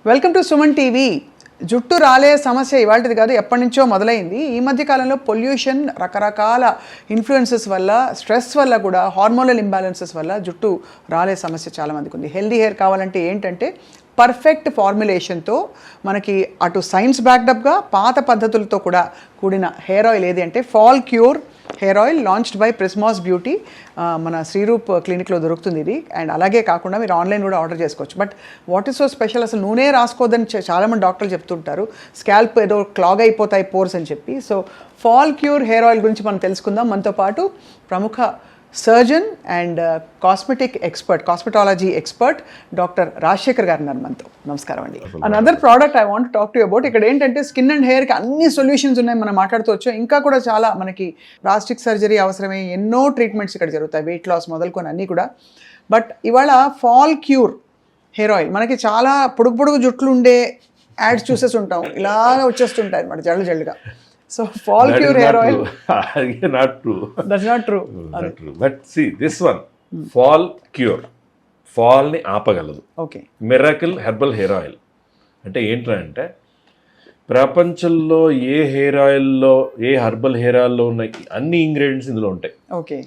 Welcome to Suman TV. జుట్టు రాలే సమస్య ఇవాళది కాదు, ఎప్పటి నుంచో మొదలైంది. ఈ మధ్య కాలంలో పొల్యూషన్, రకరకాల ఇన్ఫ్లుయెన్సెస్ వల్ల, స్ట్రెస్ వల్ల కూడా, హార్మోనల్ ఇంబ్యాలెన్సెస్ వల్ల జుట్టు రాలే సమస్య చాలామందికి ఉంది. హెల్దీ హెయిర్ కావాలంటే ఏంటంటే పర్ఫెక్ట్ ఫార్ములేషన్తో మనకి అటు సైన్స్ బ్యాక్డప్గా పాత పద్ధతులతో కూడా కూడిన హెయిర్ ఆయిల్ ఏది అంటే fall cure hair oil, launched by Prismas beauty. మన శ్రీరూప్ క్లినిక్లో దొరుకుతుంది ఇది. అండ్ అలాగే కాకుండా మీరు ఆన్లైన్ కూడా ఆర్డర్ చేసుకోవచ్చు. But what is so special, అసలు నూనె రాసుకోవద్దని చాలామంది డాక్టర్లు చెప్తుంటారు. స్కాల్ప్ ఏదో క్లాగ్ అయిపోతాయి పోర్స్ అని చెప్పి. So fall cure hair oil గురించి మనం తెలుసుకుందాం. మనతో పాటు ప్రముఖ surgeon and cosmetology expert doctor Rajasekhar గారు ఉన్నారు మనతో. నమస్కారం అండి. Another product I want talk to you about. ఇక్కడ ఏంటంటే స్కిన్ అండ్ హెయిర్కి అన్ని సొల్యూషన్స్ ఉన్నాయి, మనం మాట్లాడుతూ ఇంకా కూడా చాలా మనకి ప్లాస్టిక్ సర్జరీ అవసరమే, ఎన్నో ట్రీట్మెంట్స్ ఇక్కడ జరుగుతాయి, వెయిట్ లాస్ మొదలుకొని అన్నీ కూడా. బట్ ఇవాళ ఫాల్ క్యూర్ హెయిర్ ఆయిల్, మనకి చాలా పొడుగు జుట్లు ఉండే యాడ్స్ చూసేసి ఉంటాం, ఇలాగా వచ్చేస్తుంటాయి అన్నమాట జల్లుగా. So fall cure hair oil. Not true. That's not true. Not true. But see this one, fall cure. Fall ni ఆపగలదు. Okay. Miracle herbal hair oil అంటే ఏంటంటే ప్రపంచంలో ఏ హెయిర్ ఆయిల్లో, ఏ హెర్బల్ హెయిర్ ఆయిల్లో ఉన్న అన్ని ఇంగ్రీడియంట్స్ ఇందులో ఉంటాయి. Okay.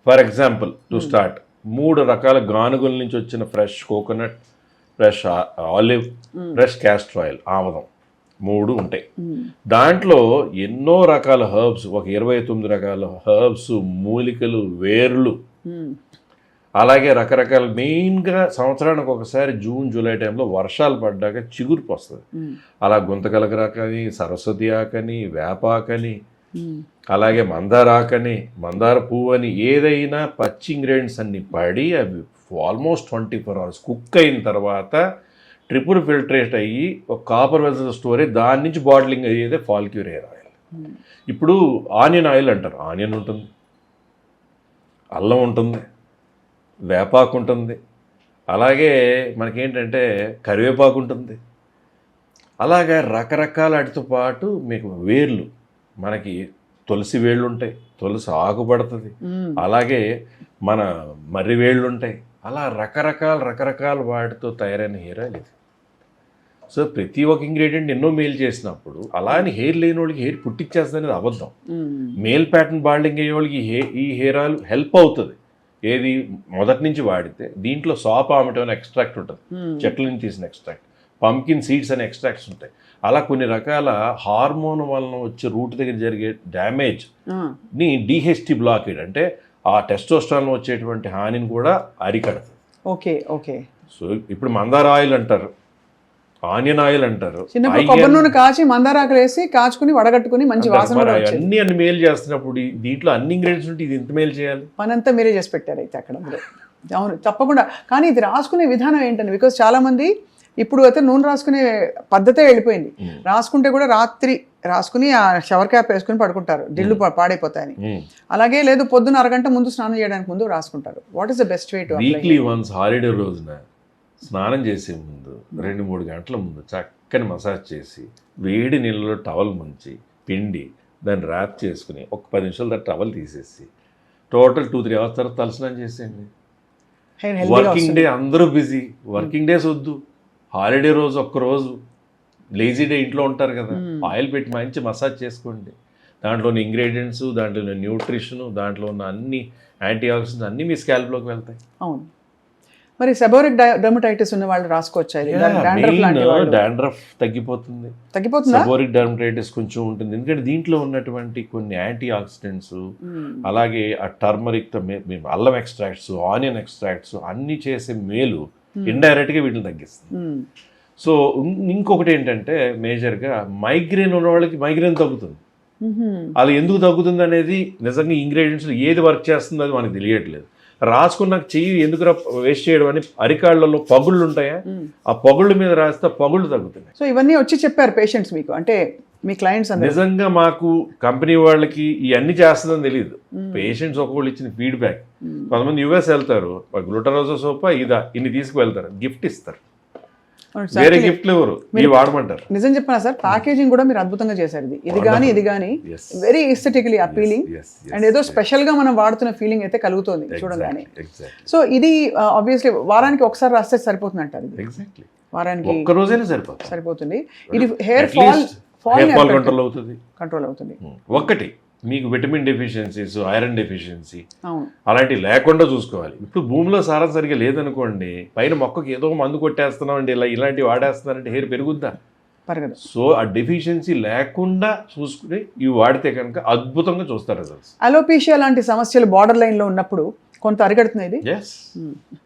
For example to start, 3 రకాల గానుగుల నుంచి వచ్చిన fresh coconut, fresh olive, fresh castor oil, ఆముదం, 3 ఉంటాయి. దాంట్లో ఎన్నో రకాల హర్బ్స్, ఒక 29 రకాల హర్బ్స్, మూలికలు, వేర్లు, అలాగే రకరకాల, మెయిన్గా సంవత్సరానికి ఒకసారి జూన్ జూలై టైంలో వర్షాలు పడ్డాక చిగురు వస్తుంది. అలా గుంతకలగరాకని, సరస్వతి ఆకని, వేపాకని, అలాగే మందార ఆకని, మందార పువ్వు అని, ఏదైనా పచ్చి ఇంగ్రీడియంట్స్ అన్ని పడి అవి ఆల్మోస్ట్ 24 hours కుక్ అయిన తర్వాత ట్రిపుల్ ఫిల్టరేట్ అయ్యి ఒక కాపర్ వెసల్ స్టోరేజ్, దాని నుంచి బాటిలింగ్ అయ్యేదే ఫాల్ క్యూర్ హెయిర్ ఆయిల్. ఇప్పుడు ఆనియన్ ఆయిల్ అంటారు. ఆనియన్ ఉంటుంది, అల్లం ఉంటుంది, వేపాకు ఉంటుంది, అలాగే మనకేంటంటే కరివేపాకు ఉంటుంది, అలాగే రకరకాల వాటితో పాటు మీకు వేర్లు, మనకి తులసి వేళ్ళు ఉంటాయి, తులసి ఆకు పడుతుంది, అలాగే మన మర్రి వేళ్ళు ఉంటాయి, అలా రకరకాల వాటితో తయారైన హెయిర్ ఆయిల్ ఇది. సో ప్రతి ఒక్క ఇంగ్రీడియంట్ ఎన్నో మేల్ చేసినప్పుడు, అలా అని హెయిర్ లేని వాళ్ళకి హెయిర్ పుట్టించేస్తుంది అనేది అబద్ధం. మేల్ ప్యాటర్న్ బాల్డింగ్ అయ్యే వాళ్ళకి ఈ హెయిర్ ఆయిల్ హెల్ప్ అవుతుంది. ఏది మొదటి నుంచి వాడితే దీంట్లో సాప్ ఆమెటో అనే ఎక్స్ట్రాక్ట్ ఉంటుంది, చెట్ల నుంచి తీసిన ఎక్స్ట్రాక్ట్, పంకిన్ సీడ్స్ అనే ఎక్స్ట్రాక్ట్స్ ఉంటాయి. అలా కొన్ని రకాల హార్మోన్ వలన వచ్చే రూట్ దగ్గర జరిగే డ్యామేజ్ ని డిహెచ్టి బ్లాకేడ్ అంటే ఆ టెస్టోస్టెరాన్ వచ్చేటువంటి హానిని కూడా అరికడుతుంది. Okay okay. సో ఇప్పుడు మందార ఆయిల్ అంటారు, ఆనియన్ ఆయిల్ అంటారు, కొబ్బరి నూనె కాచి మందారాకులు వేసి కాచుకుని వడగట్టుకుని మంచి వాసన, అన్ని మేలు చేస్తున్నప్పుడు దీంట్లో అన్ని ఇంగ్రీడియంట్స్ ఉంటే ఇది ఎంత మేలు చేయాలి? పని అంతా మీరే చేసి పెట్టారు అయితే అక్కడ. అవును, తప్పకుండా. కానీ ఇది రాసుకునే విధానం ఏంటండి? బికాజ్ చాలా మంది ఇప్పుడు అయితే నూనె రాసుకునే పద్ధతే వెళ్ళిపోయింది. రాసుకుంటే కూడా రాత్రి రాసుకుని ఆ షవర్ క్యాప్ వేసుకుని పడుకుంటారు, దిళ్ళు పాడైపోతాయని. అలాగే లేదు, పొద్దున్న అరగంట ముందు స్నానం చేయడానికి ముందు రాసుకుంటారు. What is the best way to? Weekly once holiday రోజున స్నానం చేసే ముందు 2-3 గంటల ముందు చక్కని మసాజ్ చేసి, వేడి నీళ్ళలో టవల్ ముంచి పిండి దాన్ని ర్యాప్ చేసుకుని ఒక 10 నిమిషాల తర్వాత టవల్ తీసేసి టోటల్ 2-3 hours తర్వాత తలస్నానం చేసేయండి. వర్కింగ్ డే అందరూ బిజీ, వర్కింగ్ డేస్ వద్దు, హాలిడే రోజు ఒక్కరోజు లేజీ డే ఇంట్లో ఉంటారు కదా, ఆయిల్ పెట్టి మంచి మసాజ్ చేసుకోండి. దాంట్లో ఉన్న ఇంగ్రీడియంట్స్, దాంట్లో ఉన్న న్యూట్రిషన్, దాంట్లో ఉన్న అన్ని యాంటీ ఆక్సిడెంట్స్ అన్నీ మీ స్కాల్ప్లోకి వెళ్తాయి. అవును. మరి సెబోరిక్ డెర్మటైటిస్ ఉన్న వాళ్ళు రాసుకోవచ్చా? డాండ్రఫ్ తగ్గిపోతుంది. సెబోరిక్ డెర్మటైటిస్ కొంచెం ఉంటుంది, ఎందుకంటే దీంట్లో ఉన్నటువంటి కొన్ని యాంటీ ఆక్సిడెంట్స్, అలాగే ఆ టర్మరిక్, అల్లం ఎక్స్ట్రాక్ట్స్, ఆనియన్ ఎక్స్ట్రాక్ట్స్ అన్ని చేసే మేలు ఇండైరెక్ట్ గా వీటిని తగ్గిస్తుంది. సో ఇంకొకటి ఏంటంటే మేజర్గా మైగ్రేన్ ఉన్న వాళ్ళకి మైగ్రేన్ తగ్గుతుంది. అది ఎందుకు తగ్గుతుంది అనేది నిజంగా ఇంగ్రీడియంట్స్ ఏది వర్క్ చేస్తుందో అది మనకు తెలియట్లేదు. రాసుకున్నాక చెయ్యి ఎందుకు వేస్ట్ చేయడం అని అరికాళ్ళలో పగుళ్ళు ఉంటాయా, ఆ పగుళ్ళ మీద రాస్తే పగుళ్ళు తగ్గుతున్నాయి. సో ఇవన్నీ వచ్చి చెప్పారు పేషెంట్స్ మీకు, అంటే మీ క్లయింట్స్? నిజంగా మాకు కంపెనీ వాళ్ళకి ఇవన్నీ చేస్తుందని తెలియదు. పేషెంట్స్ ఒకళ్ళు ఇచ్చిన ఫీడ్బ్యాక్. కొంతమంది యుఎస్ వెళ్తారు, గ్లూటరోజా సోపా ఇదా ఇన్ని తీసుకువెళ్తారు, గిఫ్ట్ ఇస్తారు, వేరే గిఫ్ట్లు ఎవరు మీరు వాడమంటారు. నిజం చెప్పనా సార్, ప్యాకేజింగ్ కూడా మీరు అద్భుతంగా చేశారు. ఇది కానీ వెరీ ఎస్థెటికలీ అపీలింగ్ అండ్ ఏదో స్పెషల్ గా మనం వాడుతున్న ఫీలింగ్ అయితే కలుగుతుంది చూడగానే. సో ఇది ఆబ్వియస్లీ వారానికి ఒకసారి రాస్తే సరిపోతుంది అంటారు. వారానికి ఒక్క రోజైనా సరిపోతుంది. సరిపోతుంది. ఇది హెయిర్ ఫాల్ కంట్రోల్ అవుతుంది. కంట్రోల్ అవుతుంది. ఒక్కటి మీకు విటమిన్ డెఫిషియన్సీస్, ఐరన్ డెఫిషియన్సీ అవును, అలాంటివి లేకుండా చూసుకోవాలి. ఇప్పుడు భూమిలో సారం సరిగా లేదనుకోండి, పైన మొక్కకి ఏదో మందు కొట్టేస్తున్నాం అండి, ఇలాంటివి వాడేస్తున్నారంటే హెయిర్ పెరుగుద్దా? పెరగదు. సో ఆ డెఫిషియన్సీ లేకుండా చూసుకుని ఇవి వాడితే కనుక అద్భుతంగా చూస్తారు రిజల్ట్స్. అలోపేషియా లాంటి సమస్యలు బార్డర్ లైన్లో ఉన్నప్పుడు కొంత అరికడుతుంది ఇది.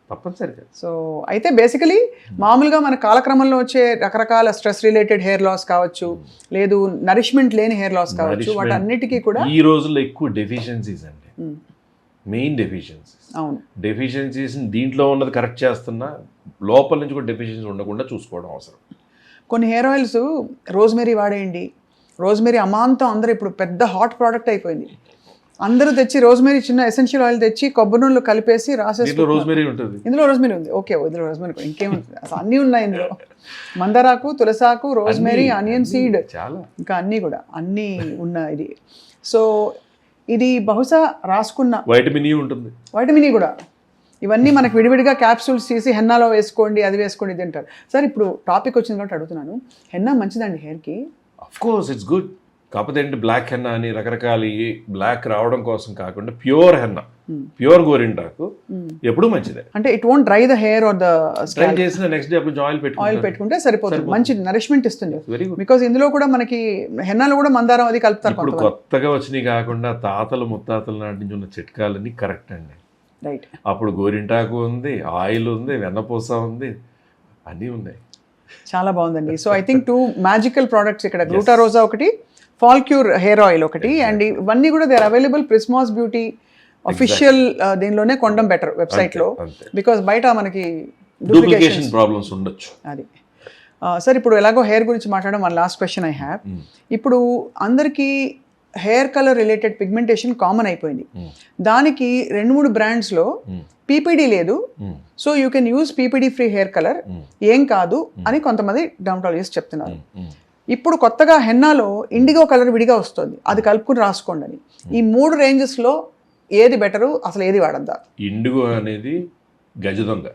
తప్పనిసరిగా. సో అయితే బేసికలీ మామూలుగా మన కాలక్రమంలో వచ్చే రకరకాల స్ట్రెస్ రిలేటెడ్ హెయిర్ లాస్ కావచ్చు, లేదు నరిష్మెంట్ లేని హెయిర్ లాస్ కావచ్చు, వాటన్నిటికీ కూడా ఈ రోజుల్లో ఎక్కువ డెఫిషియన్సీస్ అండి, మెయిన్ డెఫిషియన్సీస్. అవును, డెఫిషియన్సీస్ దీంట్లో ఉన్నది కరెక్ట్ చేస్తున్నా లోపల నుంచి కూడా డెఫిషియన్సీ ఉండకుండా చూసుకోవడం అవసరం. కొన్ని హెయిర్ ఆయిల్స్ రోజ్మెరీ వాడేయండి. రోజ్మెరీ అమాంతం అందరూ ఇప్పుడు పెద్ద హాట్ ప్రోడక్ట్ అయిపోయింది. అందరూ తెచ్చి రోజ్మెరీ చిన్న ఎసెన్షియల్ ఆయిల్ తెచ్చి కొబ్బరి నూనెలో కలిపేసి రాసేసి రోజ్మెరీ ఉంటుంది. ఇందులో రోజ్మెరీ ఉంది. ఓకే, ఇందులో రోజ్మెరీ ఇంకేముంటుంది, అసలు అన్నీ ఉన్నాయి ఇందులో. మందారాకు, తులసాకు, రోజ్మెరీ, ఆనియన్ సీడ్, చాలా ఇంకా అన్నీ కూడా అన్నీ ఉన్న ఇది. సో ఇది బహుశా రాసుకున్న వైటమిన్ ఈ ఉంటుంది. వైటమిన్ ఈ కూడా ఇవన్నీ మనకు విడివిడిగా క్యాప్సూల్స్ తీసి హెన్నాలో వేసుకోండి, అది వేసుకోండి, ఇది అంటారు. సార్ ఇప్పుడు టాపిక్ వచ్చింది కాబట్టి అడుగుతున్నాను, హెన్నా మంచిదండి హెయిర్కి? Of course it's good. కాకపోతే ఏంటి బ్లాక్ హెన్నా అని రకరకాల బ్లాక్ రావడం కోసం కాకుండా ప్యూర్ హెన్నా, ప్యూర్ గోరింటాకు ఎప్పుడు మంచిదే. అంటే it won't dry the hair or the dry చేసిన నెక్స్ట్ డే కొంచెం ఆయిల్ పెట్టుకుంటే సరిపోతుంది. మంచిది, నరిష్మెంట్ ఇస్తుంది. Very good. బికాస్ ఇందులో కూడా మనకి హెన్నాలో కూడా మందారం అది కలుపుతారు. ఇప్పుడు కొత్తగా వచ్చినాయి కాకుండా తాతలు ముత్తాతల నాటి నుంచి ఉన్న చిట్కాలన్నీ కరెక్ట్ అండి. రైట్. అప్పుడు గోరింటాకు ఉంది, ఆయిల్ ఉంది, వెన్నపూస ఉంది, అన్నీ ఉన్నాయి. చాలా బాగుందండి. So I think 2 magical products ఇక్కడ, గ్లూటారోజా ఒకటి, ఫాల్క్యూర్ హెయిర్ ఆయిల్ ఒకటి, అండ్ ఇవన్నీ కూడా they are available Prismas beauty official దీనిలోనే కొనడం బెటర్ వెబ్సైట్లో, బికాస్ బయట మనకి డూప్లికేషన్ ప్రాబ్లమ్స్ ఉండొచ్చు. అది సార్ ఇప్పుడు ఎలాగో హెయిర్ గురించి మాట్లాడడం, one last question I have. ఇప్పుడు అందరికీ hair colour related pigmentation common అయిపోయింది. దానికి 2-3 బ్రాండ్స్లో పీపీడీ లేదు, so you can use PPD free hair colour, ఏం కాదు అని కొంతమంది డర్మటాలజిస్ట్ చెప్తున్నారు. ఇప్పుడు కొత్తగా హెన్నాలో ఇండిగో కలర్ విడిగా వస్తుంది, అది కలుపుకుని రాసుకోండి అని. ఈ 3 రేంజెస్లో ఏది బెటరు, అసలు ఏది వాడద్దా? ఇండిగో అనేది గజ దొంగ.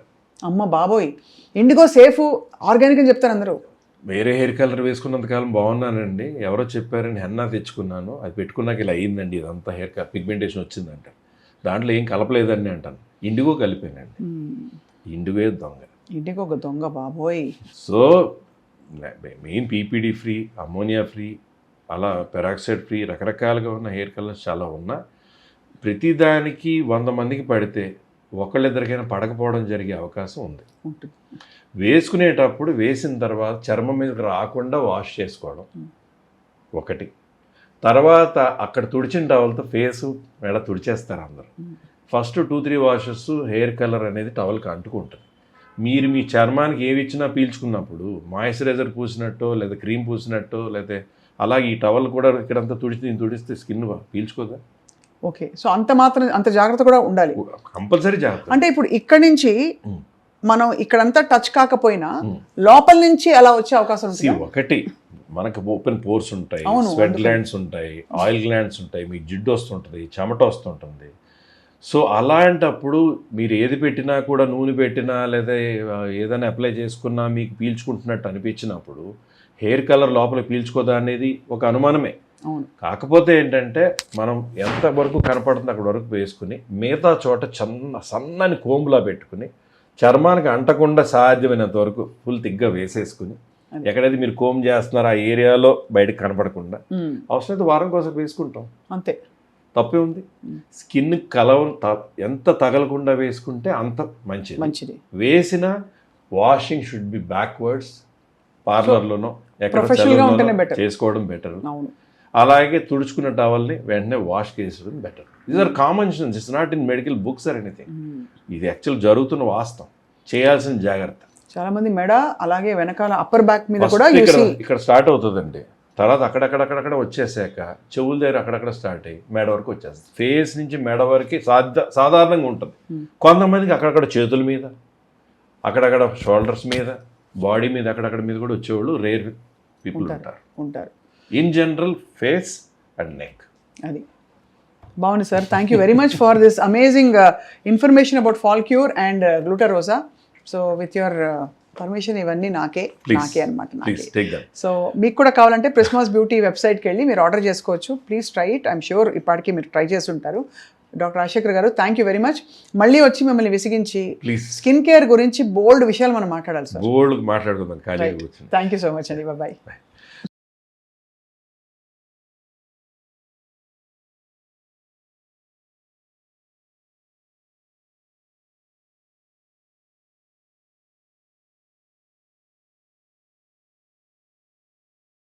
అమ్మ బాబోయ్, ఇండిగో సేఫ్, ఆర్గానిక్ అని చెప్తారు అందరూ. వేరే హెయిర్ కలర్ వేసుకున్నంతకాలం బాగున్నానండి, ఎవరో చెప్పారని హెన్నా తెచ్చుకున్నాను, అది పెట్టుకున్నాక ఇలా అయ్యిందండి, ఇదంతా హెయిర్ పిగ్మెంటేషన్ వచ్చిందంట, దాంట్లో ఏం కలపలేదండి అంటాను. ఇండిగో కలిపానండి. ఇండిగో దొంగ, ఇండిగో ఒక దొంగ బాబోయ్. So main PPD free, ammonia free, అలా పెరాక్సైడ్ ఫ్రీ, రకరకాలుగా ఉన్న హెయిర్ కలర్స్ చాలా ఉన్నా, ప్రతిదానికి 100 మందికి పడితే ఒకళ్ళిద్దరికైనా పడకపోవడం జరిగే అవకాశం ఉంది. వేసుకునేటప్పుడు వేసిన తర్వాత చర్మం మీదకి రాకుండా వాష్ చేసుకోవడం ఒకటి. తర్వాత అక్కడ తుడిచిన టవల్తో ఫేసు మెడ తుడిచేస్తారు అందరూ. ఫస్ట్ 2-3 వాషెస్ హెయిర్ కలర్ అనేది టవల్కి అంటుకుంటుంది. మీరు మీ చర్మానికి ఏవి ఇచ్చినా పీల్చుకున్నప్పుడు మాయిశ్చరైజర్ పూసినట్టు లేదా క్రీమ్ పూసినట్టు లేదా అలాగే ఈ టవల్ కూడా ఇక్కడంతా తుడిస్తే స్కిన్ పీల్చుకోదా? ఓకే, సో అంత జాగ్రత్త కూడా ఉండాలి, కంపల్సరీ జాగ్రత్త. అంటే ఇప్పుడు ఇక్కడ నుంచి మనం ఇక్కడంతా టచ్ కాకపోయినా లోపల నుంచి అలా వచ్చే అవకాశం ఉంది. ఒకటి మనకు ఓపెన్ పోర్స్ ఉంటాయి, స్వెట్ గ్లాండ్స్ ఉంటాయి, ఆయిల్ గ్లాండ్స్ ఉంటాయి, మీకు జిడ్డు వస్తుంటుంది, చెమట వస్తుంటుంది. సో అలాంటప్పుడు మీరు ఏది పెట్టినా కూడా, నూనె పెట్టినా లేదా ఏదైనా అప్లై చేసుకున్నా మీకు పీల్చుకుంటున్నట్టు అనిపించినప్పుడు హెయిర్ కలర్ లోపల పీల్చుకోదా అనేది ఒక అనుమానమే. కాకపోతే ఏంటంటే మనం ఎంతవరకు కనపడుతుంది అక్కడ వరకు వేసుకుని మిగతా చోట సన్నని కోంబులా పెట్టుకుని చర్మానికి అంటకుండా సాధ్యమైనంత వరకు ఫుల్ తిగ్గా వేసేసుకుని, ఎక్కడైతే మీరు కోమ్ చేస్తున్నారో ఆ ఏరియాలో బయటకు కనపడకుండా అవసరమైతే వారం కోసం వేసుకుంటాం, అంతే, తప్పే ఉంది. స్కిన్ ఎంత తగలకుండా వేసుకుంటే అంత మంచిది. వేసిన వాషింగ్ షుడ్ బి బ్యాక్వర్డ్స్, పార్లర్లోనో ఎక్కడ చేసుకోవడం బెటర్. అలాగే తుడుచుకున్న టవల్ని వెంటనే వాష్ చేసుకోవడం better. These are common sense, it's not in medical books or anything. ఇది యాక్చువల్ జరుగుతున్న వాస్తవం, చేయాల్సిన జాగ్రత్త. చాలా మంది మెడ అలాగే వెనకాల అప్పర్ బ్యాక్ మీద కూడా ఇక్కడ స్టార్ట్ అవుతుందండి, తర్వాత అక్కడక్కడ వచ్చేసాక చెవుల దగ్గర అక్కడక్కడ స్టార్ట్ అయ్యి మెడ వరకు వచ్చేస్తుంది. ఫేస్ నుంచి మెడ వరకు సాధారణంగా ఉంటుంది. కొంతమందికి అక్కడక్కడ చేతుల మీద, అక్కడక్కడ షోల్డర్స్ మీద, బాడీ మీద అక్కడక్కడ మీద కూడా వచ్చేవాళ్ళు రేర్ పీపుల్ ఉంటారు. In general face and neck. అది బాగుంది sir. Thank you very much for this amazing information about fall cure and గ్లూటారోసా. సో విత్ యువర్ పర్మిషన్ ఇవన్నీ నాకే అనమాట, ప్లీజ్ నాకే. Take that. సో మీకు కూడా కావాలంటే ప్రిస్మాస్ బ్యూటీ వెబ్సైట్కి వెళ్ళి మీరు ఆర్డర్ చేసుకోవచ్చు. Please try it. I'm sure ఇప్పటికీ మీరు ట్రై చేస్తుంటారు. డాక్టర్ రాజశేఖర్ గారు, థ్యాంక్ యూ వెరీ మచ్. మళ్ళీ వచ్చి మిమ్మల్ని విసిగించి ప్లీజ్ స్కిన్ కేర్ గురించి బోల్డ్ విషయాలు మనం మాట్లాడాలి సార్. బోల్డ్ మాట్లాడుకుందాం ఖాళీగా కూర్చొని. థ్యాంక్ యూ సో మచ్ అండి. బాయ్.